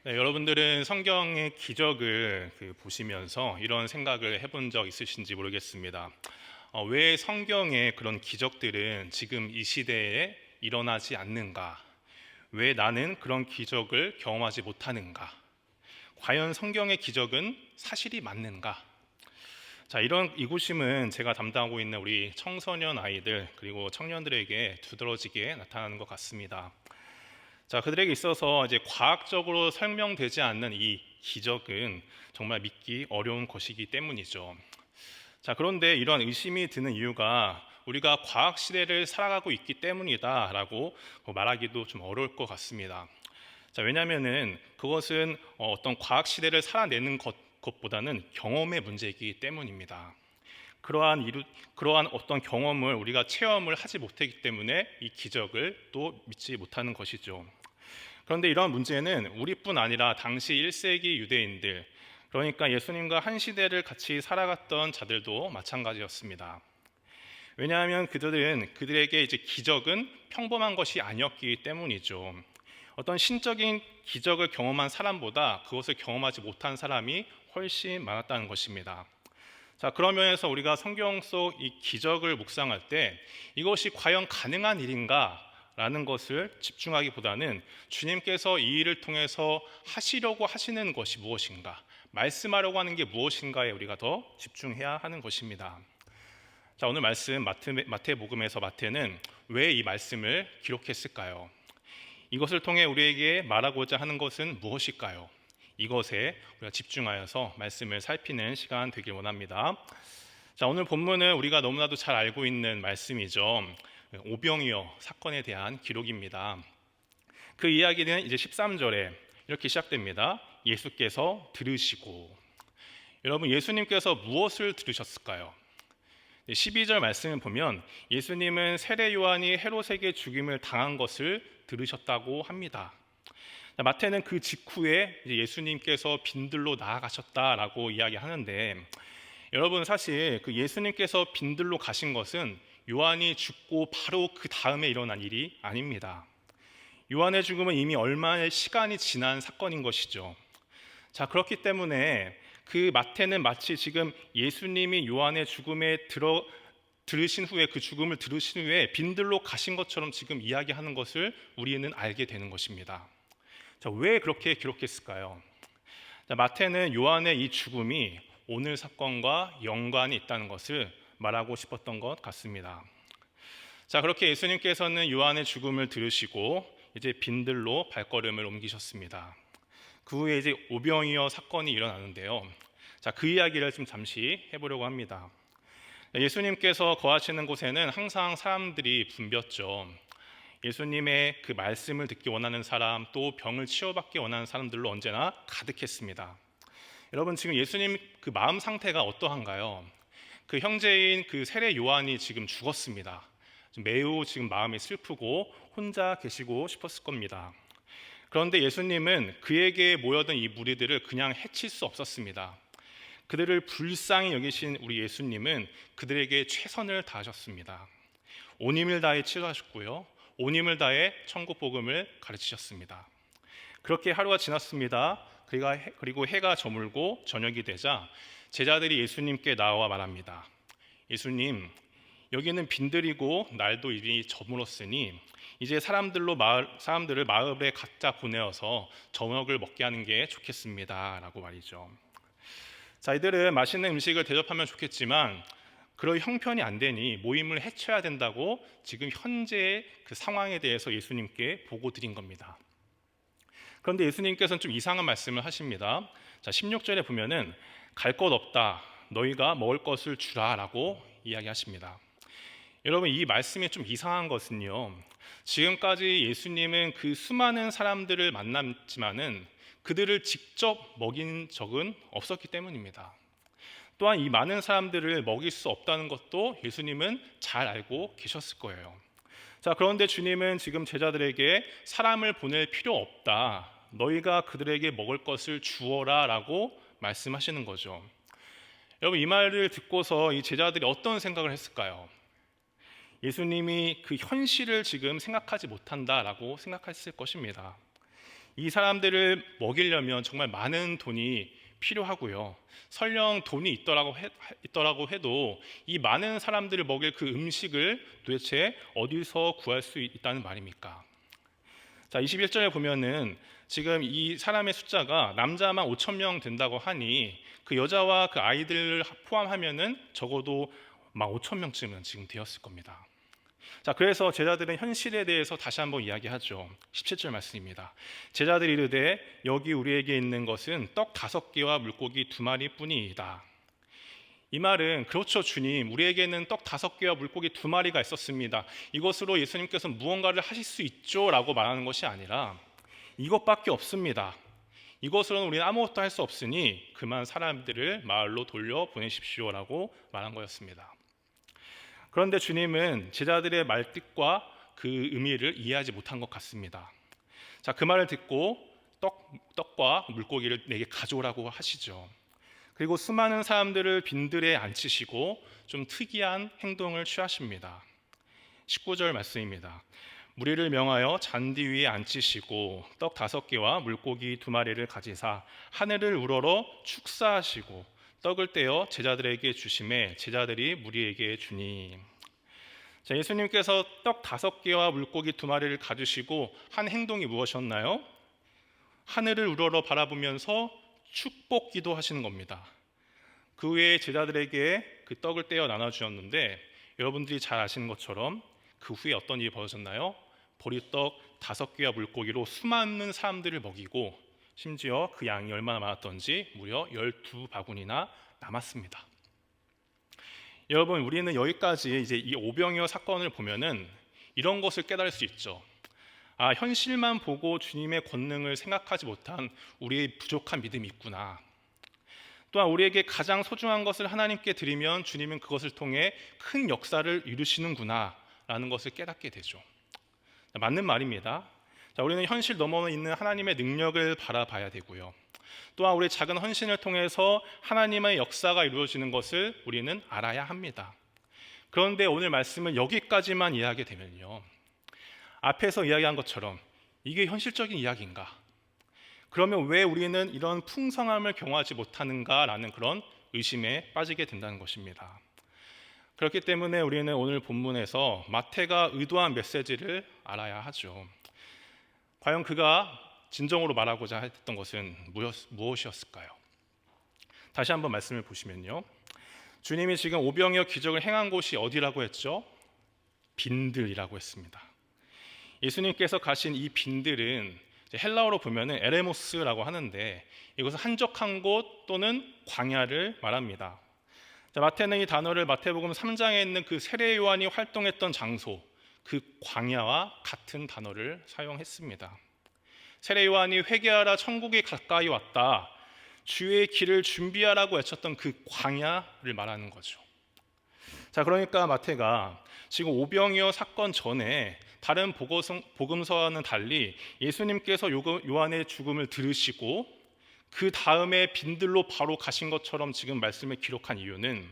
네, 여러분들은 성경의 기적을 보시면서 이런 생각을 해본 적 있으신지 모르겠습니다. 왜 성경의 그런 기적들은 지금 이 시대에 일어나지 않는가? 왜 나는 그런 기적을 경험하지 못하는가? 과연 성경의 기적은 사실이 맞는가? 자, 이런 이구심은 제가 담당하고 있는 우리 청소년 아이들 그리고 청년들에게 두드러지게 나타나는 것 같습니다. 자, 그들에게 있어서 이제 과학적으로 설명되지 않는 이 기적은 정말 믿기 어려운 것이기 때문이죠. 자, 그런데 이런 의심이 드는 이유가 우리가 과학 시대를 살아가고 있기 때문이다라고 말하기도 좀 어려울 것 같습니다. 자, 왜냐하면은 그것은 어떤 과학 시대를 살아내는 것보다는 경험의 문제이기 때문입니다. 그러한 어떤 경험을 우리가 체험을 하지 못했기 때문에 이 기적을 또 믿지 못하는 것이죠. 그런데 이런 문제는 우리뿐 아니라 당시 1세기 유대인들, 그러니까 예수님과 한 시대를 같이 살아갔던 자들도 마찬가지였습니다. 왜냐하면 그들에게 이제 기적은 평범한 것이 아니었기 때문이죠. 어떤 신적인 기적을 경험한 사람보다 그것을 경험하지 못한 사람이 훨씬 많았다는 것입니다. 자, 그런 면에서 우리가 성경 속 이 기적을 묵상할 때 이것이 과연 가능한 일인가? 라는 것을 집중하기보다는 주님께서 이 일을 통해서 하시려고 하시는 것이 무엇인가, 말씀하려고 하는 게 무엇인가에 우리가 더 집중해야 하는 것입니다. 자, 오늘 말씀 마태복음에서 마태는 왜 이 말씀을 기록했을까요? 이것을 통해 우리에게 말하고자 하는 것은 무엇일까요? 이것에 우리가 집중하여서 말씀을 살피는 시간 되길 원합니다. 자, 오늘 본문은 우리가 너무나도 잘 알고 있는 말씀이죠. 오병이어 사건에 대한 기록입니다. 그 이야기는 이제 13절에 이렇게 시작됩니다. 예수께서 들으시고. 여러분, 예수님께서 무엇을 들으셨을까요? 12절 말씀을 보면 예수님은 세례 요한이 헤롯에게 죽임을 당한 것을 들으셨다고 합니다. 마태는 그 직후에 예수님께서 빈들로 나아가셨다라고 이야기하는데, 여러분, 사실 그 예수님께서 빈들로 가신 것은 요한이 죽고 바로 그 다음에 일어난 일이 아닙니다. 요한의 죽음은 이미 얼마의 시간이 지난 사건인 것이죠. 자, 그렇기 때문에 그 마태는 마치 지금 예수님이 요한의 들으신 후에, 그 죽음을 들으신 후에 빈들로 가신 것처럼 지금 이야기하는 것을 우리는 알게 되는 것입니다. 자, 왜 그렇게 기록했을까요? 자, 마태는 요한의 이 죽음이 오늘 사건과 연관이 있다는 것을 말하고 싶었던 것 같습니다. 자, 그렇게 예수님께서는 요한의 죽음을 들으시고 이제 빈들로 발걸음을 옮기셨습니다. 그 후에 이제 오병이어 사건이 일어나는데요. 자, 그 이야기를 좀 잠시 해보려고 합니다. 예수님께서 거하시는 곳에는 항상 사람들이 붐볐죠. 예수님의 그 말씀을 듣기 원하는 사람, 또 병을 치유받기 원하는 사람들로 언제나 가득했습니다. 여러분, 지금 예수님 그 마음 상태가 어떠한가요? 그 형제인 그 세례 요한이 지금 죽었습니다. 매우 지금 마음이 슬프고 혼자 계시고 싶었을 겁니다. 그런데 예수님은 그에게 모여든 이 무리들을 그냥 해칠 수 없었습니다. 그들을 불쌍히 여기신 우리 예수님은 그들에게 최선을 다하셨습니다. 온 힘을 다해 치료하셨고요, 온 힘을 다해 천국 복음을 가르치셨습니다. 그렇게 하루가 지났습니다. 그리고 해가 저물고 저녁이 되자 제자들이 예수님께 나와 말합니다. 예수님, 여기는 빈들이고 날도 이미 저물었으니 이제 사람들을 마을에 각자 보내어서 저녁을 먹게 하는 게 좋겠습니다 라고 말이죠. 자, 이들은 맛있는 음식을 대접하면 좋겠지만 그럴 형편이 안 되니 모임을 해쳐야 된다고 지금 현재의 그 상황에 대해서 예수님께 보고 드린 겁니다. 그런데 예수님께서는 좀 이상한 말씀을 하십니다. 자, 16절에 보면은 갈 것 없다, 너희가 먹을 것을 주라 라고 이야기하십니다. 여러분, 이 말씀이 좀 이상한 것은요, 지금까지 예수님은 그 수많은 사람들을 만났지만은 그들을 직접 먹인 적은 없었기 때문입니다. 또한 이 많은 사람들을 먹일 수 없다는 것도 예수님은 잘 알고 계셨을 거예요. 자, 그런데 주님은 지금 제자들에게 사람을 보낼 필요 없다, 너희가 그들에게 먹을 것을 주어라 라고 말씀하시는 거죠. 여러분, 이 말을 듣고서 이 제자들이 어떤 생각을 했을까요? 예수님이 그 현실을 지금 생각하지 못한다라고 생각했을 것입니다. 이 사람들을 먹이려면 정말 많은 돈이 필요하고요. 설령 돈이 있더라고 해도 이 많은 사람들을 먹일 그 음식을 도대체 어디서 구할 수 있다는 말입니까? 자, 21절에 보면은 지금 이 사람의 숫자가 남자만 5천 명 된다고 하니 그 여자와 그 아이들을 포함하면은 적어도 15,000명쯤은 지금 되었을 겁니다. 자, 그래서 제자들은 현실에 대해서 다시 한번 이야기하죠. 17절 말씀입니다. 제자들이 이르되 여기 우리에게 있는 것은 떡 5개와 물고기 2마리 뿐이다. 이 말은 그렇죠 주님, 우리에게는 떡 5개와 물고기 2마리가 있었습니다. 이것으로 예수님께서 무언가를 하실 수 있죠 라고 말하는 것이 아니라 이것밖에 없습니다. 이것으로는 우리는 아무것도 할 수 없으니 그만 사람들을 마을로 돌려보내십시오라고 말한 거였습니다. 그런데 주님은 제자들의 말뜻과 그 의미를 이해하지 못한 것 같습니다. 자, 그 말을 듣고 떡과 물고기를 내게 가져오라고 하시죠. 그리고 수많은 사람들을 빈들에 앉히시고 좀 특이한 행동을 취하십니다. 19절 말씀입니다. 무리를 명하여 잔디 위에 앉히시고 떡 5개와 물고기 2마리를 가지사 하늘을 우러러 축사하시고 떡을 떼어 제자들에게 주심에 제자들이 무리에게 주니. 자, 예수님께서 떡 5개와 물고기 2마리를 가지시고 한 행동이 무엇이었나요? 하늘을 우러러 바라보면서 축복 기도하시는 겁니다. 그 외에 제자들에게 그 떡을 떼어 나눠주었는데 여러분들이 잘 아시는 것처럼 그 후에 어떤 일이 벌어졌나요? 보리떡 5개와 물고기로 수많은 사람들을 먹이고 심지어 그 양이 얼마나 많았던지 무려 12바구니나 남았습니다. 여러분, 우리는 여기까지 이제 이 오병이어 사건을 보면은 이런 것을 깨달을 수 있죠. 아, 현실만 보고 주님의 권능을 생각하지 못한 우리의 부족한 믿음이 있구나. 또한 우리에게 가장 소중한 것을 하나님께 드리면 주님은 그것을 통해 큰 역사를 이루시는구나 라는 것을 깨닫게 되죠. 맞는 말입니다. 자, 우리는 현실 너머에 있는 하나님의 능력을 바라봐야 되고요. 또한 우리 작은 헌신을 통해서 하나님의 역사가 이루어지는 것을 우리는 알아야 합니다. 그런데 오늘 말씀을 여기까지만 이해하게 되면요, 앞에서 이야기한 것처럼 이게 현실적인 이야기인가? 그러면 왜 우리는 이런 풍성함을 경험하지 못하는가라는 그런 의심에 빠지게 된다는 것입니다. 그렇기 때문에 우리는 오늘 본문에서 마태가 의도한 메시지를 알아야 하죠. 과연 그가 진정으로 말하고자 했던 것은 무엇이었을까요? 다시 한번 말씀을 보시면요, 주님이 지금 오병이어 기적을 행한 곳이 어디라고 했죠? 빈들이라고 했습니다. 예수님께서 가신 이 빈들은 헬라어로 보면은 에레모스라고 하는데 이것은 한적한 곳 또는 광야를 말합니다. 자, 마태는 이 단어를 마태복음 3장에 있는 그 세례 요한이 활동했던 장소, 그 광야와 같은 단어를 사용했습니다. 세례 요한이 회개하라 천국이 가까이 왔다, 주의 길을 준비하라고 외쳤던 그 광야를 말하는 거죠. 자, 그러니까 마태가 지금 오병이어 사건 전에 다른 복음서와는 달리 예수님께서 요한의 죽음을 들으시고 그 다음에 빈들로 바로 가신 것처럼 지금 말씀을 기록한 이유는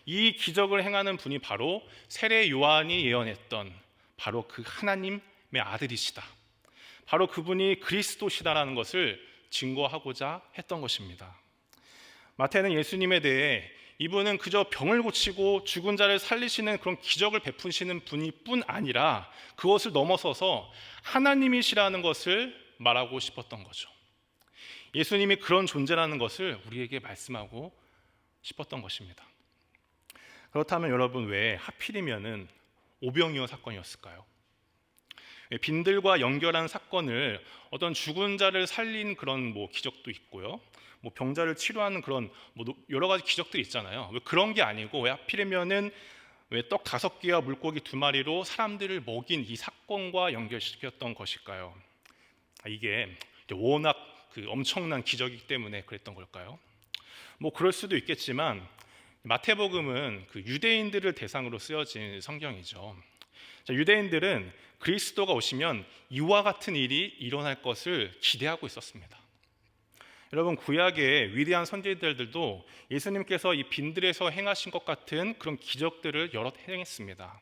이 기적을 행하는 분이 바로 세례 요한이 예언했던 바로 그 하나님의 아들이시다, 바로 그분이 그리스도시다라는 것을 증거하고자 했던 것입니다. 마태는 예수님에 대해 이분은 그저 병을 고치고 죽은 자를 살리시는 그런 기적을 베푸시는 분이 뿐 아니라 그것을 넘어서서 하나님이시라는 것을 말하고 싶었던 거죠. 예수님이 그런 존재라는 것을 우리에게 말씀하고 싶었던 것입니다. 그렇다면 여러분, 왜 하필이면은 오병이어 사건이었을까요? 빈들과 연결한 사건을 어떤 죽은 자를 살린 그런 기적도 있고요, 병자를 치료하는 그런 여러 가지 기적들이 있잖아요. 왜 그런 게 아니고 왜 하필이면은 왜 떡 5개와 물고기 2마리로 사람들을 먹인 이 사건과 연결시켰던 것일까요? 이게 워낙 그 엄청난 기적이기 때문에 그랬던 걸까요? 그럴 수도 있겠지만 마태복음은 그 유대인들을 대상으로 쓰여진 성경이죠. 자, 유대인들은 그리스도가 오시면 이와 같은 일이 일어날 것을 기대하고 있었습니다. 여러분, 구약의 위대한 선지자들도 예수님께서 이 빈들에서 행하신 것 같은 그런 기적들을 여러 행했습니다.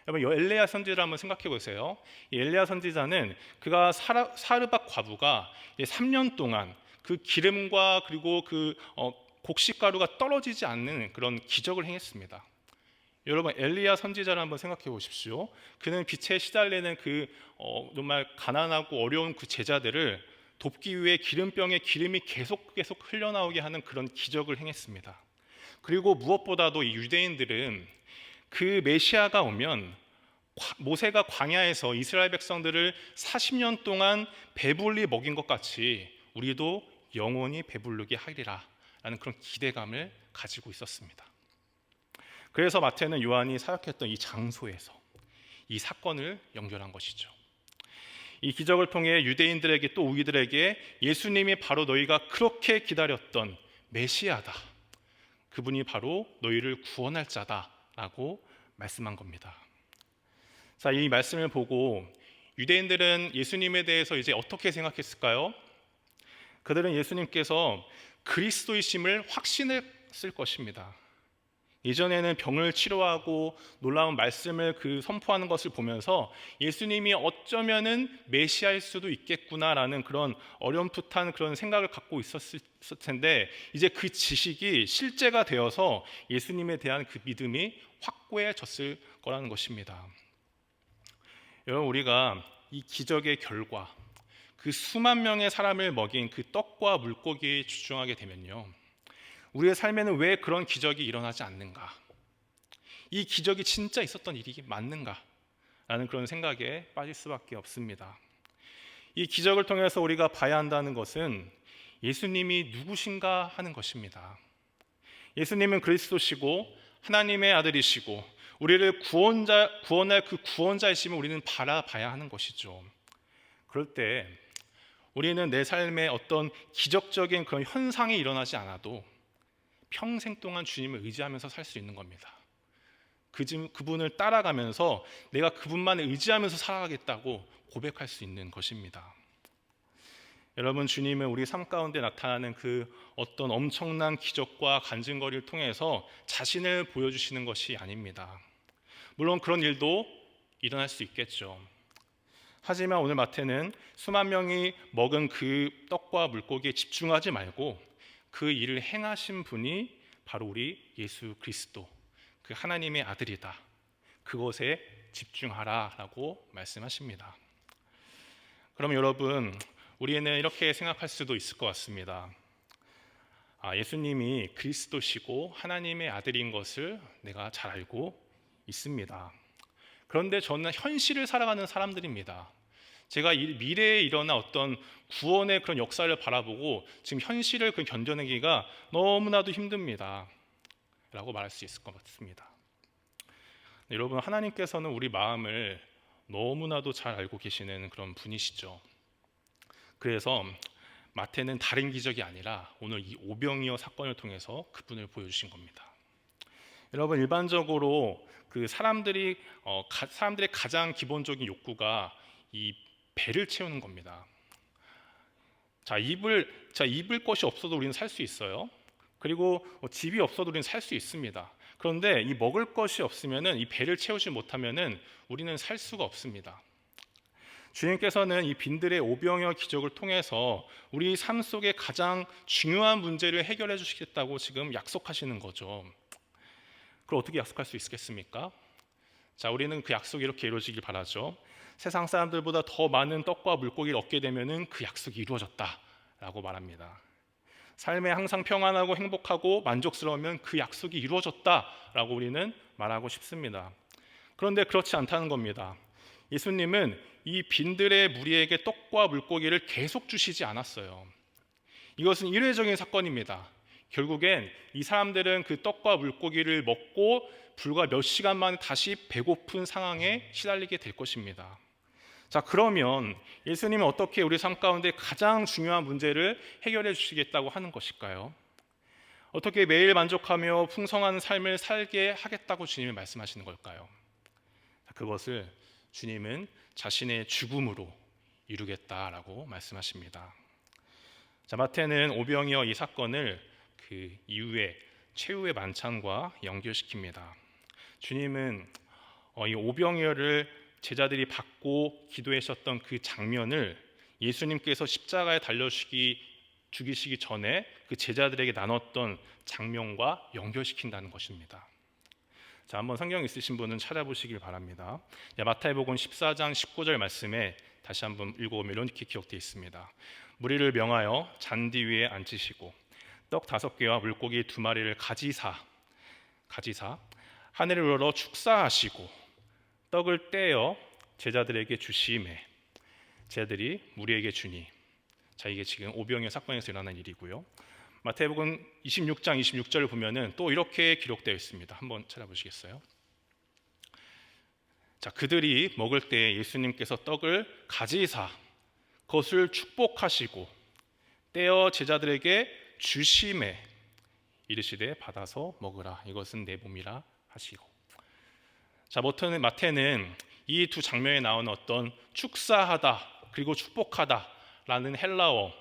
여러분, 엘레야 선지자를 한번 생각해 보세요. 이 엘레야 선지자는 그가 사르밧 과부가 3년 동안 그 기름과 그리고 그 곡식가루가 떨어지지 않는 그런 기적을 행했습니다. 여러분, 엘리야 선지자를 한번 생각해 보십시오. 그는 빛에 시달리는 그 정말 가난하고 어려운 그 제자들을 돕기 위해 기름병에 기름이 계속 흘러나오게 하는 그런 기적을 행했습니다. 그리고 무엇보다도 이 유대인들은 그 메시아가 오면 모세가 광야에서 이스라엘 백성들을 40년 동안 배불리 먹인 것 같이 우리도 영원히 배부르게 하리라 라는 그런 기대감을 가지고 있었습니다. 그래서 마태는 요한이 사역했던 이 장소에서 이 사건을 연결한 것이죠. 이 기적을 통해 유대인들에게 또 우리들에게 예수님이 바로 너희가 그렇게 기다렸던 메시아다, 그분이 바로 너희를 구원할 자다라고 말씀한 겁니다. 자, 이 말씀을 보고 유대인들은 예수님에 대해서 이제 어떻게 생각했을까요? 그들은 예수님께서 그리스도이심을 확신했을 것입니다. 예전에는 병을 치료하고 놀라운 말씀을 선포하는 것을 보면서 예수님이 어쩌면은 메시아일 수도 있겠구나라는 그런 어렴풋한 그런 생각을 갖고 있었을 텐데, 이제 그 지식이 실제가 되어서 예수님에 대한 그 믿음이 확고해졌을 거라는 것입니다. 여러분, 우리가 이 기적의 결과, 그 수만 명의 사람을 먹인 그 떡과 물고기에 집중하게 되면요, 우리의 삶에는 왜 그런 기적이 일어나지 않는가? 이 기적이 진짜 있었던 일이 맞는가? 라는 그런 생각에 빠질 수밖에 없습니다. 이 기적을 통해서 우리가 봐야 한다는 것은 예수님이 누구신가 하는 것입니다. 예수님은 그리스도시고 하나님의 아들이시고 우리를 구원할 그 구원자이심을 우리는 바라봐야 하는 것이죠. 그럴 때 우리는 내 삶에 어떤 기적적인 그런 현상이 일어나지 않아도 평생 동안 주님을 의지하면서 살 수 있는 겁니다. 그분을 따라가면서 내가 그분만을 의지하면서 살아가겠다고 고백할 수 있는 것입니다. 여러분, 주님은 우리 삶 가운데 나타나는 그 어떤 엄청난 기적과 간증거리를 통해서 자신을 보여주시는 것이 아닙니다. 물론 그런 일도 일어날 수 있겠죠. 하지만 오늘 마태는 수만 명이 먹은 그 떡과 물고기에 집중하지 말고 그 일을 행하신 분이 바로 우리 예수 그리스도, 그 하나님의 아들이다, 그것에 집중하라라고 말씀하십니다. 그럼 여러분, 우리는 이렇게 생각할 수도 있을 것 같습니다. 예수님이 그리스도시고 하나님의 아들인 것을 내가 잘 알고 있습니다. 그런데 저는 현실을 살아가는 사람들입니다. 제가 미래에 일어날 어떤 구원의 그런 역사를 바라보고 지금 현실을 견뎌내기가 너무나도 힘듭니다 라고 말할 수 있을 것 같습니다. 여러분, 하나님께서는 우리 마음을 너무나도 잘 알고 계시는 그런 분이시죠. 그래서 마태는 다른 기적이 아니라 오늘 이 오병이어 사건을 통해서 그분을 보여주신 겁니다. 여러분, 일반적으로 그 사람들의 가장 기본적인 욕구가 이 배를 채우는 겁니다. 입을 것이 없어도 우리는 살 수 있어요. 그리고 집이 없어도 우리는 살 수 있습니다. 그런데 이 먹을 것이 없으면은, 이 배를 채우지 못하면은 우리는 살 수가 없습니다. 주님께서는 이 빈들의 오병이어 기적을 통해서 우리 삶 속에 가장 중요한 문제를 해결해 주시겠다고 지금 약속하시는 거죠. 그걸 어떻게 약속할 수 있겠습니까? 자, 우리는 그 약속이 이렇게 이루어지길 바라죠. 세상 사람들보다 더 많은 떡과 물고기를 얻게 되면은 그 약속이 이루어졌다라고 말합니다. 삶에 항상 평안하고 행복하고 만족스러우면 그 약속이 이루어졌다라고 우리는 말하고 싶습니다. 그런데 그렇지 않다는 겁니다. 예수님은 이 빈들의 무리에게 떡과 물고기를 계속 주시지 않았어요. 이것은 일회적인 사건입니다. 결국엔 이 사람들은 그 떡과 물고기를 먹고 불과 몇 시간 만에 다시 배고픈 상황에 시달리게 될 것입니다. 자, 그러면 예수님은 어떻게 우리 삶 가운데 가장 중요한 문제를 해결해 주시겠다고 하는 것일까요? 어떻게 매일 만족하며 풍성한 삶을 살게 하겠다고 주님이 말씀하시는 걸까요? 그것을 주님은 자신의 죽음으로 이루겠다라고 말씀하십니다. 자, 마태는 오병이어 이 사건을 그 이후에 최후의 만찬과 연결시킵니다. 주님은 이 오병이어를 제자들이 받고 기도하셨던 그 장면을 예수님께서 십자가에 죽이시기 전에 그 제자들에게 나눴던 장면과 연결시킨다는 것입니다. 자, 한번 성경 있으신 분은 찾아보시길 바랍니다. 마태복음 14장 19절 말씀에 다시 한번 읽어보면 이렇게 기록되어 있습니다. 무리를 명하여 잔디 위에 앉히시고 떡 5개와 물고기 2마리를 가지사 하늘을 우러러 축사하시고 떡을 떼어 제자들에게 주시매 제자들이 무리에게 주니. 자, 이게 지금 오병이어 사건에서 일어난 일이고요. 마태복음 26장 26절을 보면은 또 이렇게 기록되어 있습니다. 한번 찾아보시겠어요? 자, 그들이 먹을 때 예수님께서 떡을 가지사 그것을 축복하시고 떼어 제자들에게 주시매 이르시되 받아서 먹으라 이것은 내 몸이라 하시고. 자, 마태는 이 두 장면에 나오는 어떤 축사하다 그리고 축복하다라는 헬라어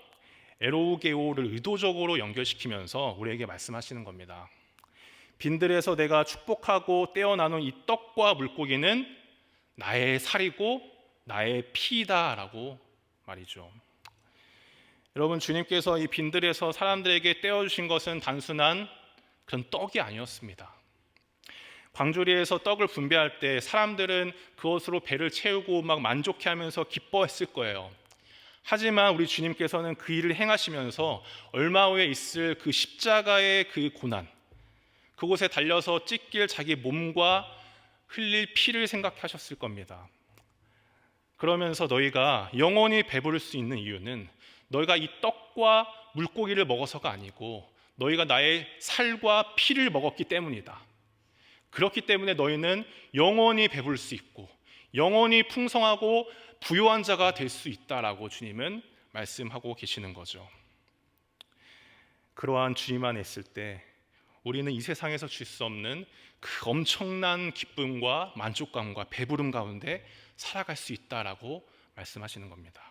에로게오를 의도적으로 연결시키면서 우리에게 말씀하시는 겁니다. 빈들에서 내가 축복하고 떼어 나눈 이 떡과 물고기는 나의 살이고 나의 피다라고 말이죠. 여러분, 주님께서 이 빈들에서 사람들에게 떼어주신 것은 단순한 그런 떡이 아니었습니다. 광주리에서 떡을 분배할 때 사람들은 그것으로 배를 채우고 막 만족해하면서 기뻐했을 거예요. 하지만 우리 주님께서는 그 일을 행하시면서 얼마 후에 있을 그 십자가의 그 고난, 그곳에 달려서 찢길 자기 몸과 흘릴 피를 생각하셨을 겁니다. 그러면서 너희가 영원히 배부를 수 있는 이유는 너희가 이 떡과 물고기를 먹어서가 아니고 너희가 나의 살과 피를 먹었기 때문이다. 그렇기 때문에 너희는 영원히 배부를 수 있고 영원히 풍성하고 부요한 자가 될 수 있다라고 주님은 말씀하고 계시는 거죠. 그러한 주님 안에 있을 때 우리는 이 세상에서 줄 수 없는 그 엄청난 기쁨과 만족감과 배부름 가운데 살아갈 수 있다라고 말씀하시는 겁니다.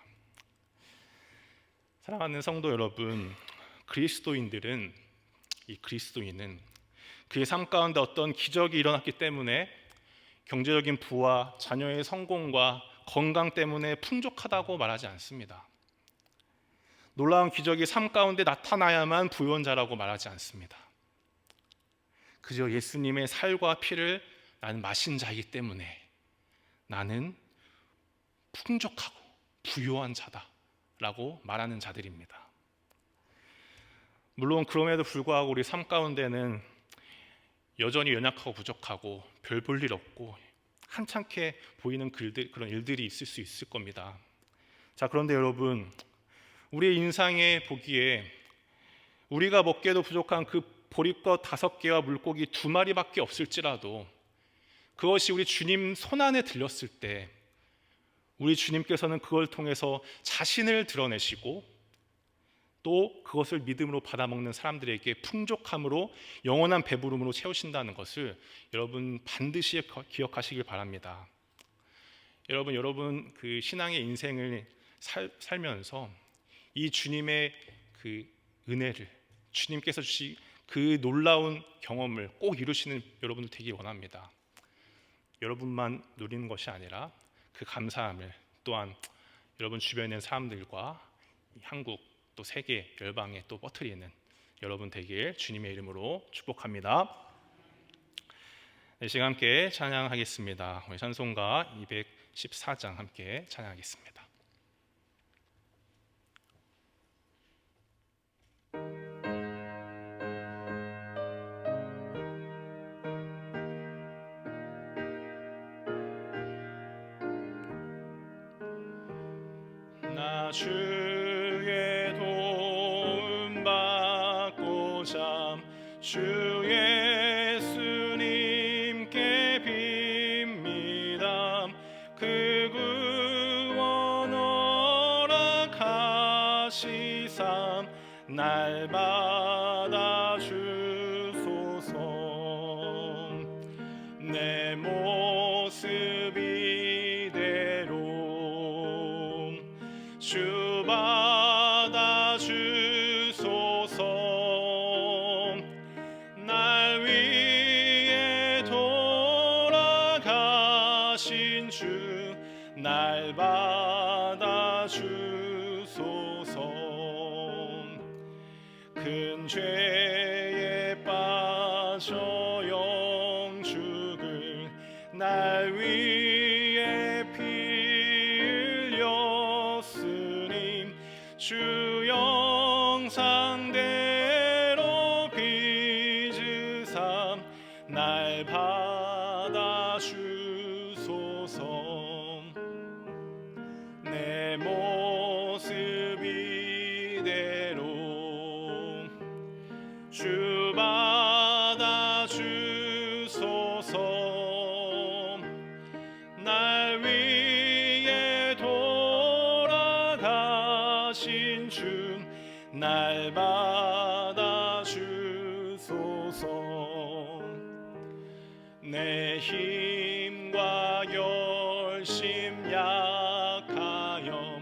사랑하는 성도 여러분, 그리스도인은 그의 삶 가운데 어떤 기적이 일어났기 때문에 경제적인 부와 자녀의 성공과 건강 때문에 풍족하다고 말하지 않습니다. 놀라운 기적이 삶 가운데 나타나야만 부유한 자라고 말하지 않습니다. 그저 예수님의 살과 피를 나는 마신 자이기 때문에 나는 풍족하고 부유한 자다라고 말하는 자들입니다. 물론 그럼에도 불구하고 우리 삶 가운데는 여전히 연약하고 부족하고 별 볼 일 없고 한참게 보이는 그런 일들이 있을 수 있을 겁니다. 자, 그런데 여러분, 우리의 인상에 보기에 우리가 먹기에도 부족한 그 보리떡 5개와 물고기 2마리밖에 없을지라도 그것이 우리 주님 손안에 들렸을 때 우리 주님께서는 그걸 통해서 자신을 드러내시고 또 그것을 믿음으로 받아먹는 사람들에게 풍족함으로 영원한 배부름으로 채우신다는 것을 여러분 반드시 기억하시길 바랍니다. 여러분 그 신앙의 인생을 살면서 이 주님의 그 은혜를, 주님께서 주신 그 놀라운 경험을 꼭 이루시는 여러분들 되길 원합니다. 여러분만 누리는 것이 아니라 그 감사함을 또한 여러분 주변에 있는 사람들과 한국 또 세계 열방에 또 퍼뜨리는 여러분 되길 주님의 이름으로 축복합니다. 이 시간 함께 찬양하겠습니다. 우리 찬송가 214장 함께 찬양하겠습니다. 나 주의 도움 받고자 주 예수님께 빕니다. 그 구원 허락하시사 날 받아 주소서. 내 모습 이대로 주 받아 주소서. 날 위해 돌아가신 죄에 빠져 영죽을 날 위해 피 흘렸으니 주 영상대로 빚으사 날 받아주소서. 내 모습 이대로 주 받아주소서. 날 위해 돌아가신 주 날 받아주소서. 내 힘과 열심 약하여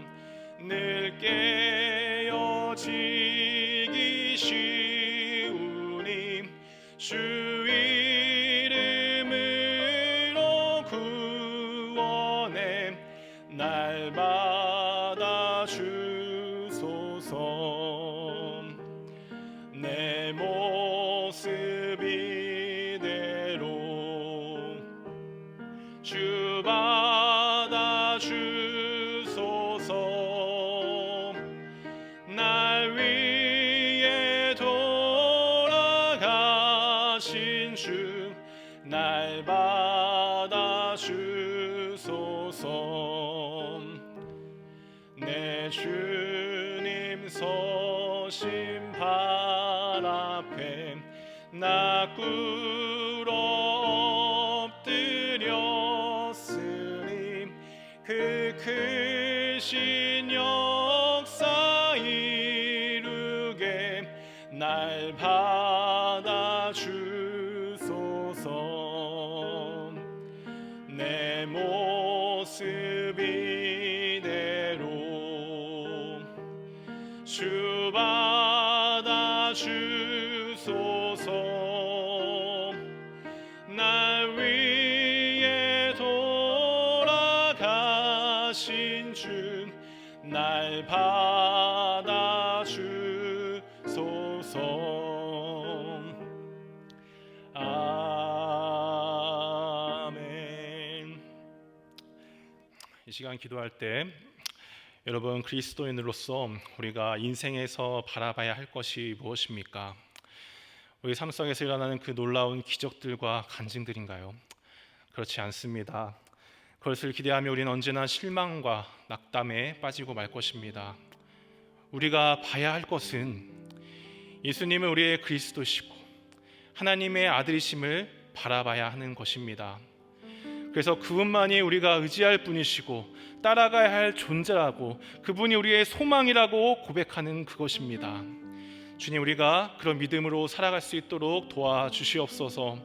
늘 깨어지기 쉬우니 주 이름으로 구원해 날 받아주소서. 내 모습 이대로 주 받아주소서. 날 위해 돌아가신 주 날 받아주소서. 내 주님 서신 발 앞에 나 꿇어 엎드렸으니 그 크신 역사 이루게 날 받아주소서. 내 모습 이대로 주 받아주소서. 날 위해 돌아가신 주 날 받아주소서. 아멘. 이 시간 기도할 때 여러분, 그리스도인으로서 우리가 인생에서 바라봐야 할 것이 무엇입니까? 우리 삶 속에서 일어나는 그 놀라운 기적들과 간증들인가요? 그렇지 않습니다. 그것을 기대하며 우리는 언제나 실망과 낙담에 빠지고 말 것입니다. 우리가 봐야 할 것은 예수님은 우리의 그리스도시고 하나님의 아들이심을 바라봐야 하는 것입니다. 그래서 그분만이 우리가 의지할 분이시고 따라가야 할 존재라고, 그분이 우리의 소망이라고 고백하는 그것입니다. 주님, 우리가 그런 믿음으로 살아갈 수 있도록 도와주시옵소서.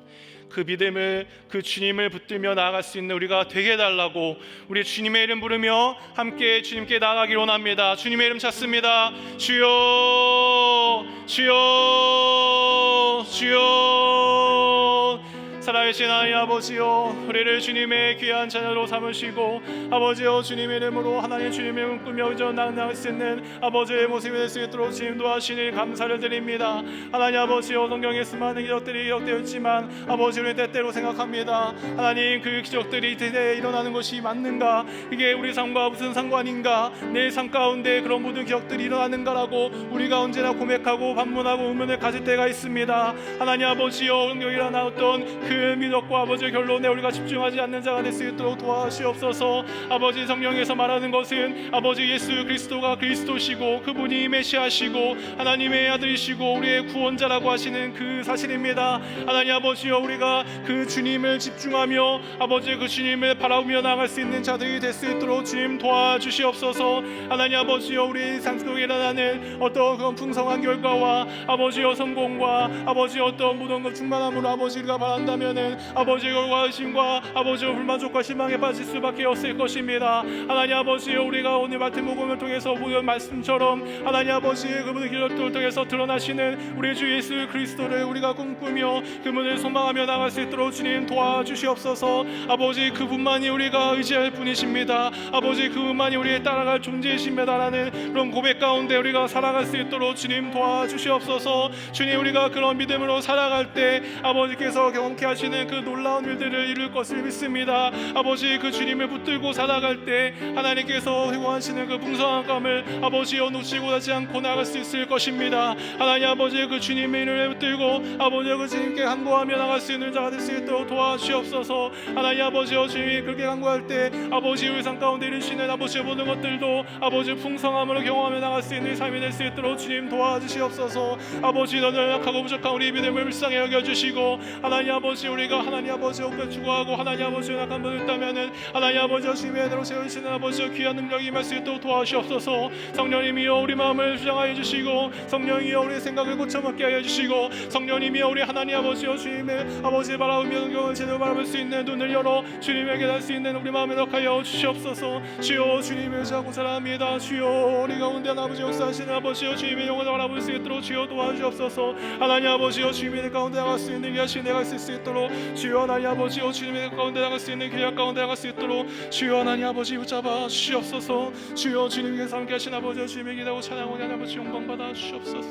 그 믿음을, 그 주님을 붙들며 나아갈 수 있는 우리가 되게 해달라고 우리 주님의 이름 부르며 함께 주님께 나아가기를 원합니다. 주님의 이름 찾습니다. 주여, 주여, 주여. 살아계신 하나님 아버지여, 우리를 주님의 귀한 자녀로 삼으시고 아버지여, 주님의 이름으로 하나님 주님의 이름을 꾸며 나아갈 수 있는 아버지의 모습이 될 수 있도록 주님 도와주시니 감사를 드립니다. 하나님 아버지여, 성경에 수많은 기적들이 기록되어 있지만 아버지, 우리 때때로 생각합니다. 하나님, 그 기적들이 대대에 일어나는 것이 맞는가? 이게 우리 삶과 무슨 상관인가? 내 삶 가운데 그런 모든 기적들이 일어나는가라고 우리가 언제나 고백하고 반문하고 의문을 가질 때가 있습니다. 하나님 아버지여, 성경에 일어나었던 그 미덕과 아버지의 결론에 우리가 집중하지 않는 자가 될 수 있도록 도와주시옵소서. 아버지, 성경에서 말하는 것은 아버지 예수 그리스도가 그리스도시고 그분이 메시아시고 하나님의 아들이시고 우리의 구원자라고 하시는 그 사실입니다. 하나님 아버지여, 우리가 그 주님을 집중하며 아버지 그 주님을 바라보며 나아갈 수 있는 자들이 될 수 있도록 주님 도와주시옵소서. 하나님 아버지여, 우리 삶 속에 일어나는 어떤 그런 풍성한 결과와 아버지여 성공과 아버지 어떤 모든 것 충만함으로 아버지가 바란다면 않는다면은 아버지 결과 의심과 아버지의 불만족과 실망에 빠질 수밖에 없을 것입니다. 하나님 아버지여, 우리가 오늘 말씀 복음을 통해서 보는 말씀처럼 하나님 아버지의 그분의 기록들을 통해서 드러나시는 우리 주 예수 그리스도를 우리가 꿈꾸며 그분을 소망하며 나갈 수 있도록 주님 도와주시옵소서. 아버지 그분만이 우리가 의지할 분이십니다. 아버지 그분만이 우리의 따라갈 존재이십니다라는 그런 고백 가운데 우리가 살아갈 수 있도록 주님 도와주시옵소서. 주님, 우리가 그런 믿음으로 살아갈 때 아버지께서 경험케 하시는 그 놀라운 일들을 이룰 것을 믿습니다. 아버지 그 주님을 붙들고 살아갈 때 하나님께서 회고하시는 그 풍성한 감을 아버지여 놓치고 하지 않고 나갈 수 있을 것입니다. 하나님 아버지 그 주님의 이름을 붙들고 아버지 그 주님께 간구하며 나갈 수 있는 자가 될 수 있도록 도와주시옵소서. 하나님 아버지여, 주님이 그렇게 간구할 때 아버지 우리 삶 가운데 이루시는 아버지의 모든 것들도 아버지 풍성함으로 경험하며 나갈 수 있는 삶이 될 수 있도록 주님 도와주시옵소서. 아버지 너는 약하고 부족한 우리 믿음을 불쌍히 여겨주시고 하나님 아버지 우리가 하나님 아버지 옥에 추구하고 하나님 아버지 약한 분을 있다면은 하나님 아버지 주님의 대로 세우시는 아버지 귀한 능력이 임할 수 있도록 도와주시옵소서. 성령님이여 우리 마음을 주장하여 주시고 성령이여 우리의 생각을 고쳐먹게 하여 주시고 성령님이여 우리 하나님 아버지여 주님의 아버지 바라보며 성경을 제대로 바라볼 수 있는 눈을 열어 주님에게 달 수 있는 우리 마음을 허락하여 주시옵소서. 주여 주님을 자고 사랑합니다. 주여 우리 가운데 아버지 역사하시는 아버지여 주님의 영혼을 바라볼 수 있도록 주여 도와주시옵소서. 하나님 아버지여 주님의 가운데 나갈 수 있는 귀하신 내가 있을 수 있도록 주여 하나님 아버지여 주님의 가운데 나갈 수 있는 계약 가운데 나갈 수 있도록 주여 하나님 아버지 붙잡아 주시옵소서. 주여 주님께서 함께 하신 아버지여 주님의 기도하고 찬양하오니 하나님 아버지 영광 받아 주시옵소서.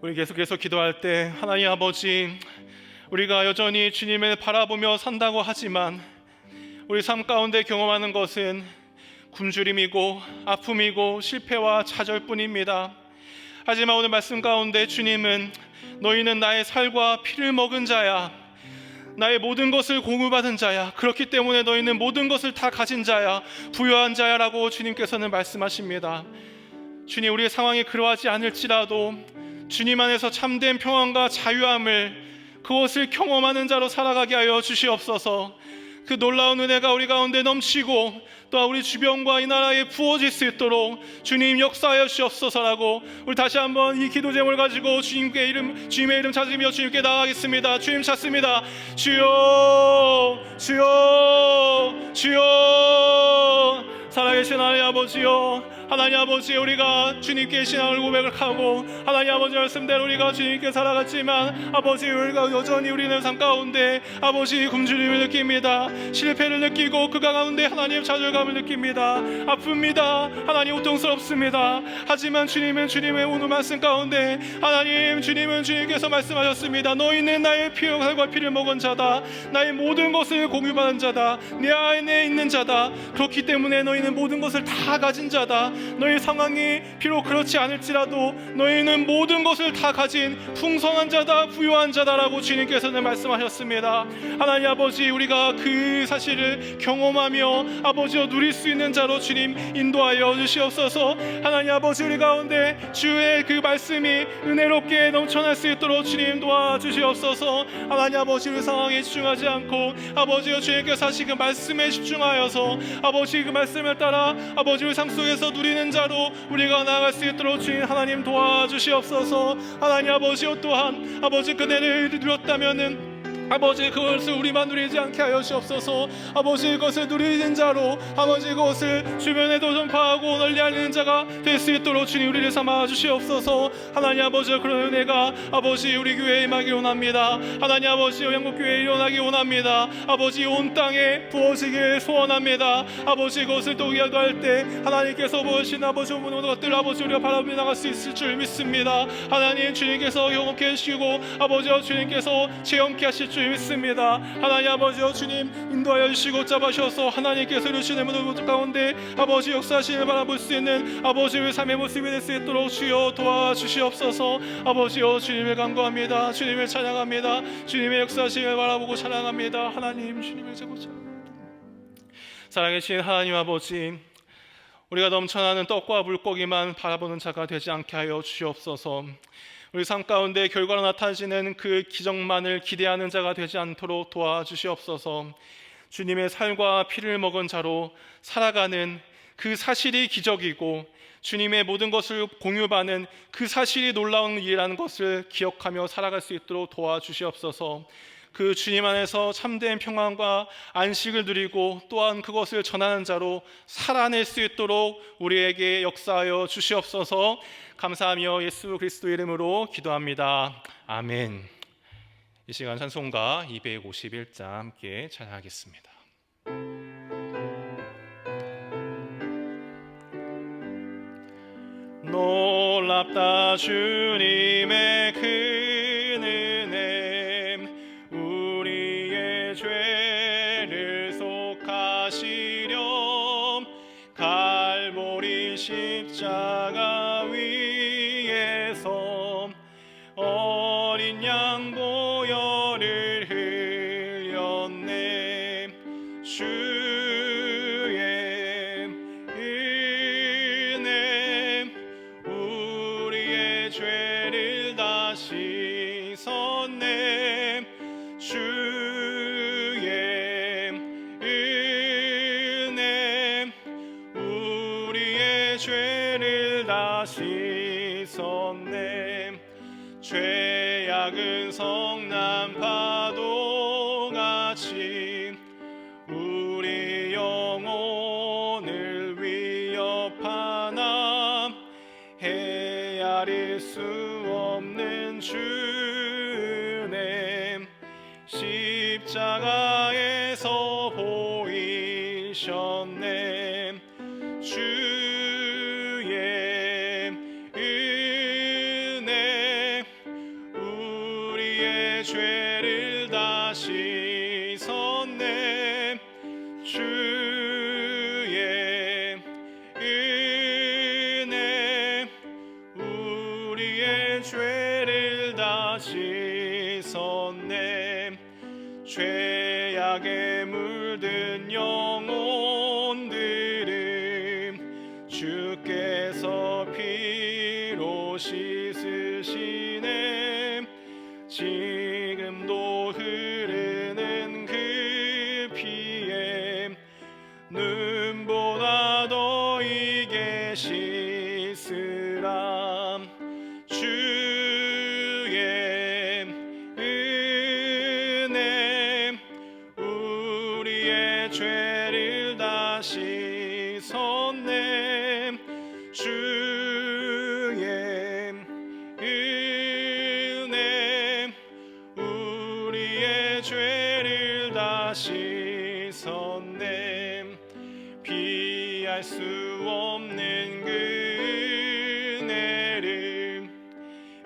우리 계속해서 기도할 때 하나님 아버지, 우리가 여전히 주님을 바라보며 산다고 하지만 우리 삶 가운데 경험하는 것은 굶주림이고 아픔이고 실패와 좌절뿐입니다. 하지만 오늘 말씀 가운데 주님은 너희는 나의 살과 피를 먹은 자야, 나의 모든 것을 공유받은 자야, 그렇기 때문에 너희는 모든 것을 다 가진 자야, 부유한 자야 라고 주님께서는 말씀하십니다. 주님, 우리의 상황이 그러하지 않을지라도 주님 안에서 참된 평안과 자유함을 그것을 경험하는 자로 살아가게 하여 주시옵소서. 그 놀라운 은혜가 우리 가운데 넘치고 또 우리 주변과 이 나라에 부어질 수 있도록 주님 역사하여 주옵소서라고 우리 다시 한번 이 기도 제목을 가지고 주님의 이름 찾으며 주님께 나아가겠습니다. 주님 찾습니다. 주여 주여 주여. 살아계신 하나님 아버지여, 하나님 아버지 우리가 주님께 신앙을 고백을 하고 하나님 아버지 말씀대로 우리가 주님께 살아갔지만 아버지 우리가 여전히 우리는 삶 가운데 아버지 굶주림을 느낍니다. 실패를 느끼고 그 가운데 하나님 좌절감을 느낍니다. 아픕니다. 하나님 고통스럽습니다. 하지만 주님은 주님의 오늘 말씀 가운데 하나님 주님은 주님께서 말씀하셨습니다. 너희는 나의 살과 피를 먹은 자다, 나의 모든 것을 공유받은 자다, 내 안에 있는 자다. 그렇기 때문에 너희는 모든 것을 다 가진 자다. 너희 상황이 비록 그렇지 않을지라도 너희는 모든 것을 다 가진 풍성한 자다, 부유한 자다라고 주님께서는 말씀하셨습니다. 하나님 아버지, 우리가 그 사실을 경험하며 아버지여 누릴 수 있는 자로 주님 인도하여 주시옵소서. 하나님 아버지, 우리 가운데 주의 그 말씀이 은혜롭게 넘쳐날 수 있도록 주님 도와주시옵소서. 하나님 아버지, 우리 상황에 집중하지 않고 아버지여 주님께서 하신 그 말씀에 집중하여서 아버지 그 말씀을 따라 아버지 우리 삶 속에서 누리는 자로 우리가 나아갈 수 있도록 주님 하나님 도와주시옵소서. 하나님 아버지여, 또한 아버지 그네를 누렸다면은 아버지 그것을 우리만 누리지 않게 하여 주옵소서. 아버지 그것을 누리는 자로 아버지 그것을 주변에도 전파하고 널리 알리는 자가 될 수 있도록 주님 우리를 삼아 주시옵소서. 하나님 아버지, 그런 은혜가 아버지 우리 교회에 임하기 원합니다. 하나님 아버지 영국교회에 일어나기 원합니다. 아버지 온 땅에 부어지길 소원합니다. 아버지 그것을 또 기도할 때 하나님께서 부으신 아버지 모든 것들 아버지 우리가 바라보며 나갈 수 있을 줄 믿습니다. 하나님 주님께서 경험케 해주시고 아버지와 주님께서 체험케 하실 줄 믿습니다. 하나님 아버지여, 주님 인도하여 주시고 잡아주셔서 하나님께서 이루시는 모든 것 가운데 아버지 역사하시는 바라볼 수 있는 아버지의 삶의 모습이 될 수 있도록 주여 도와주시옵소서. 아버지여, 주님을 간구합니다. 주님을 찬양합니다. 주님의 역사하심을 바라보고 찬양합니다. 하나님 주님을 잡고자. 살아계신 하나님 아버지, 우리가 넘쳐나는 떡과 물고기만 바라보는 자가 되지 않게 하여 주시옵소서. 우리 삶 가운데 결과로 나타지는 그 기적만을 기대하는 자가 되지 않도록 도와주시옵소서. 주님의 살과 피를 먹은 자로 살아가는 그 사실이 기적이고 주님의 모든 것을 공유받는 그 사실이 놀라운 일이라는 것을 기억하며 살아갈 수 있도록 도와주시옵소서. 그 주님 안에서 참된 평안과 안식을 누리고 또한 그것을 전하는 자로 살아낼 수 있도록 우리에게 역사하여 주시옵소서. 감사하며 예수 그리스도 이름으로 기도합니다. 아멘. 이 시간 찬송가 251장 함께 찬양하겠습니다. 놀랍다 주님의 큰 은혜, 우리의 죄를 속하시렴 갈보리 십자가 위에서 어린 양 보혈을 흘렸네. 주의 은혜 우리의 죄를 다 씻었네. 주의 은혜 우리의 죄를 다 씻었네. 죄악은 성난 파도같이 우리 영혼을 위협하나 헤아릴 수 없는 주님 십자가에서 보이셨네. 주의 은혜 우리의 죄를 다 씻었네. 주의 은혜 우리의 죄를 다 씻었네. 죄악에 물든 영혼들은 주께서 피로 씻으시네. 지금도 흐르는 그 피에 눈보다 더이게 씻으라. 주의 은혜 우리의 죄를 다 씻었네. 주의 은혜 우리의 죄를 다 씻었네. 피할 수 없는 그 은혜를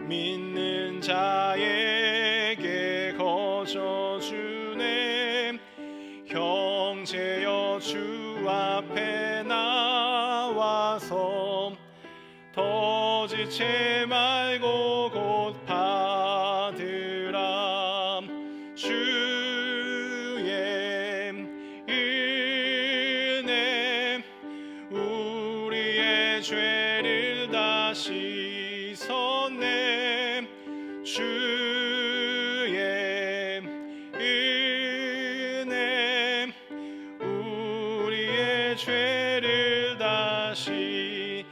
믿는 자에게 거저주네. 형제여 주 앞에 나와서 더 지체 말고 곧 받으라. 주의 은혜 우리의 죄를 다 씻었네. 주의 은혜 우리의 죄를 다 씻었네.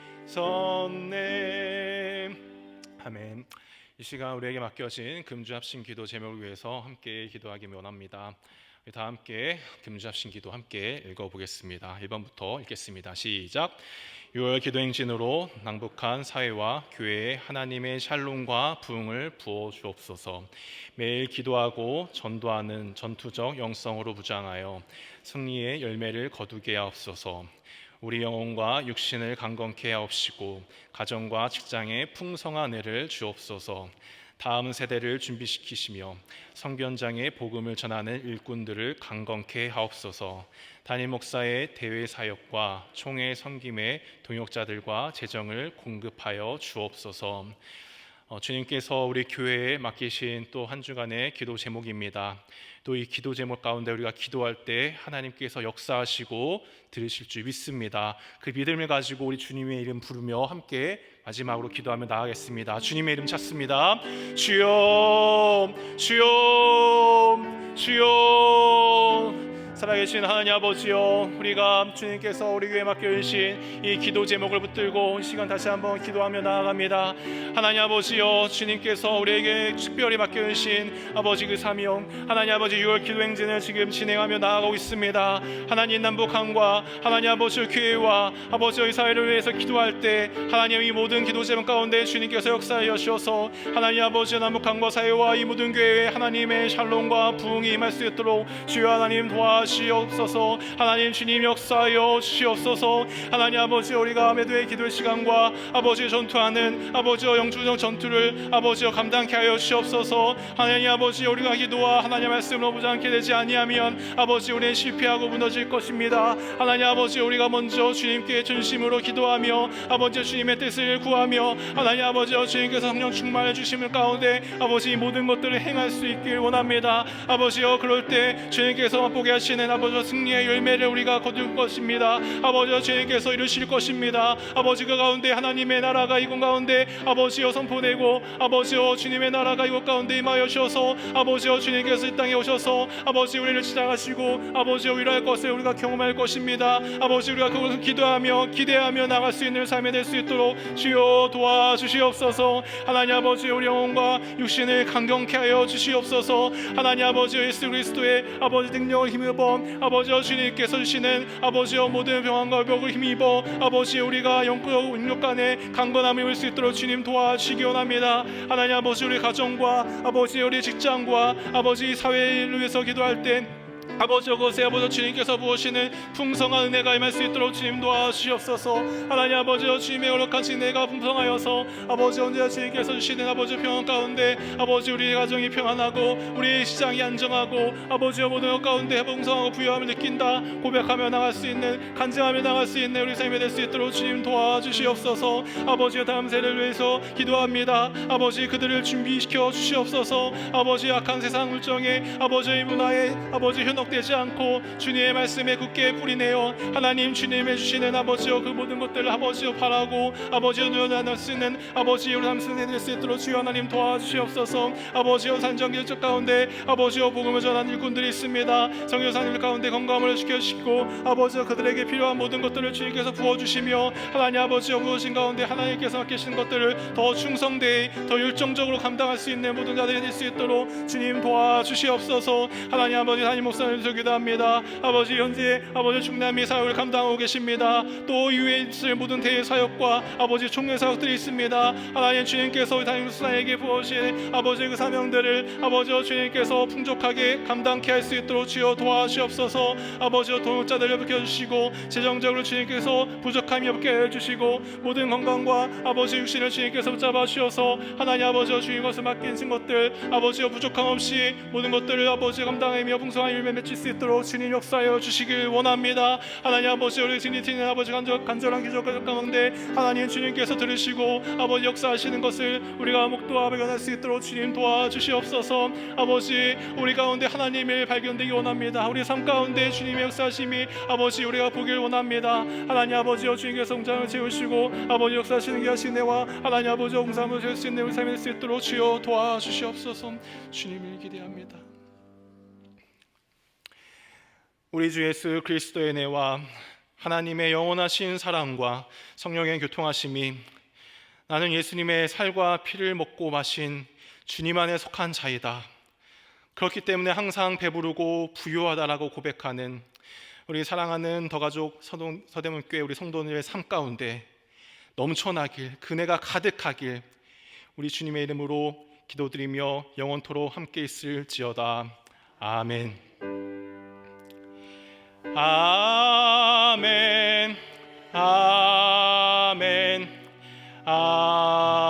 아멘. 이 시간 우리에게 맡겨진 금주합심 기도 제목을 위해서 함께 기도하기 원합니다. 다 함께 금주합심 기도 함께 읽어보겠습니다. 1번부터 읽겠습니다. 시작. 6월 기도행진으로 낭북한 사회와 교회에 하나님의 샬롬과 부흥을 부어 주옵소서. 매일 기도하고 전도하는 전투적 영성으로 무장하여 승리의 열매를 거두게 하옵소서. 우리 영혼과 육신을 강건케 하옵시고 가정과 직장에 풍성한 은혜를 주옵소서. 다음 세대를 준비시키시며 성견장의 복음을 전하는 일꾼들을 강건케 하옵소서. 담임 목사의 대외 사역과 총회 섬김의 동역자들과 재정을 공급하여 주옵소서. 주님께서 우리 교회에 맡기신 또 한 주간의 기도 제목입니다. 또 이 기도 제목 가운데 우리가 기도할 때 하나님께서 역사하시고 들으실 줄 믿습니다. 그 믿음을 가지고 우리 주님의 이름 부르며 함께 마지막으로 기도하며 나아가겠습니다. 주님의 이름 찾습니다. 주여, 주여, 주여. 살아계신 하나님 아버지여, 우리가 주님께서 우리 교회에 맡겨주신 이 기도 제목을 붙들고 이 시간 다시 한번 기도하며 나아갑니다. 하나님 아버지여, 주님께서 우리에게 특별히 맡겨주신 아버지 그 사명, 하나님 아버지 6월 기도 행진을 지금 진행하며 나아가고 있습니다. 하나님 남북한과 하나님 아버지 교회와 아버지의 사회를 위해서 기도할 때 하나님 이 모든 기도 제목 가운데 주님께서 역사하여 주셔서 하나님 아버지 남북한과 사회와 이 모든 교회에 하나님의 샬롬과 부흥이 임할 수 있도록 주여 하나님 도와주시옵소서. 하나님 주님 역사하여 주시옵소서. 하나님 아버지, 우리가 매도의 기도의 시간과 아버지 전투하는 아버지의 영주적 전투를 아버지여 감당케 하여 주시옵소서. 하나님 아버지, 우리가 기도와 하나님 말씀으로 보지 않게 되지 아니하면 아버지 우리는 실패하고 무너질 것입니다. 하나님 아버지, 우리가 먼저 주님께 전심으로 기도하며 아버지 주님의 뜻을 구하며 하나님 아버지 주님께서 성령 충만해 주심을 가운데 아버지 모든 것들을 행할 수 있길 원합니다. 아버지여, 그럴 때 주님께서 맛보게 하시는 아버지 승리의 열매를 우리가 거둘 것입니다. 아버지 주님께서 이루실 것입니다. 아버지 그 가운데 하나님의 나라가 이곳 가운데 아버지여 선포되고 아버지여 주님의 나라가 이곳 가운데 임하여 주셔서 아버지여 주님께서 이 땅에 오셔서 아버지 우리를 시작하시고 아버지여 위로할 것을 우리가 경험할 것입니다. 아버지 우리가 그것을 기도하며 기대하며 나갈 수 있는 삶이 될 수 있도록 주여 도와주시옵소서. 하나님 아버지, 우리 영혼과 육신을 강경케 하여 주시옵소서. 하나님 아버지 예수 그리스도의 아버지 능력을 힘입어 아버지여 주님께서 주시는 아버지여 모든 병환과 벽을 힘입어 아버지 우리가 영적 능력 간에 강건함을 입을 수 있도록 주님 도와주시기 원합니다. 하나님 아버지, 우리 가정과 아버지 우리 직장과 아버지 사회를 위해서 기도할 때 아버지 그것에 아버지 주님께서 부으시는 풍성한 은혜가 임할 수 있도록 주님 도와주시옵소서. 하나님 아버지, 주님의 거룩하신 은혜가 풍성하여서 아버지 언제나 주님께서 주시는 아버지 평안 가운데 아버지 우리 가정이 평안하고 우리 시장이 안정하고 아버지 모든 것 가운데 풍성하고 부유함을 느낀다 고백하며 나갈 수 있는, 간증하며 나갈 수 있는 우리 삶이 될 수 있도록 주님 도와주시옵소서. 아버지 다음 세대를 위해서 기도합니다. 아버지 그들을 준비시켜 주시옵소서. 아버지 악한 세상 물정에 아버지의 문화에 아버지 현혹되지 않고 주님의 말씀에 굳게 뿌리내어 하나님 주님의 주시는 아버지여 그 모든 것들을 아버지여 바라고 아버지여 누려낼 수 있는 아버지 우리 삶을 될 수 있도록 주여 하나님 도와주시옵소서. 아버지여 산정기적 가운데 아버지여 복음을 전하는 일꾼들이 있습니다. 성교사님 가운데 건강을 지켜주시고 아버지여 그들에게 필요한 모든 것들을 주님께서 부어주시며 하나님 아버지여 부어신 가운데 하나님께서 맡기신 것들을 더 충성되이 더 열정적으로 감당할 수 있는 모든 자들이 될 수 있도록 주님 도와주시옵소서. 하나님 아버지, 하나님 목사님 위해서 기도합니다. 아버지 현재 아버지 중남미 사역을 감당하고 계십니다. 또 이후에 있을 모든 대외 사역과 아버지 총회 사역들이 있습니다. 하나님 주님께서 다임 목사에게 부어주신 아버지 그 사명들을 아버지 주님께서 풍족하게 감당케 할 수 있도록 주여 도와주시옵소서. 아버지 동역자들을 비켜주시고 재정적으로 주님께서 부족함이 없게 해주시고 모든 건강과 아버지 육신을 주님께서 붙잡아 주셔서 하나님 아버지 주님 것을 맡기신 것들 아버지 부족함 없이 모든 것들을 아버지 감당하며 풍성한 열매 맺힐 수 있도록 주님 역사하여 주시길 원합니다. 하나님 아버지, 우리 주님의 아버지 간절한 기적 가운데 하나님 주님께서 들으시고 아버지 역사하시는 것을 우리가 목도와 발견할 수 있도록 주님 도와주시옵소서. 아버지 우리 가운데 하나님을 발견되기 원합니다. 우리 삶 가운데 주님의 역사하심이 아버지 우리가 보길 원합니다. 하나님 아버지여 주님께서 공장을 채우시고 아버지 역사하시는 게 하신 내와 하나님 아버지 공사함을 채울 수 있는 우리 삶이 될 수 있도록 주여 도와주시옵소서. 주님을 기대합니다. 우리 주 예수 그리스도의 은혜와 하나님의 영원하신 사랑과 성령의 교통하심이 나는 예수님의 살과 피를 먹고 마신 주님 안에 속한 자이다, 그렇기 때문에 항상 배부르고 부유하다라고 고백하는 우리 사랑하는 더가족 서대문교회 우리 성도들의 삶 가운데 넘쳐나길, 그네가 가득하길 우리 주님의 이름으로 기도드리며 영원토록 함께 있을지어다. 아멘. 아멘. 아멘. 아멘.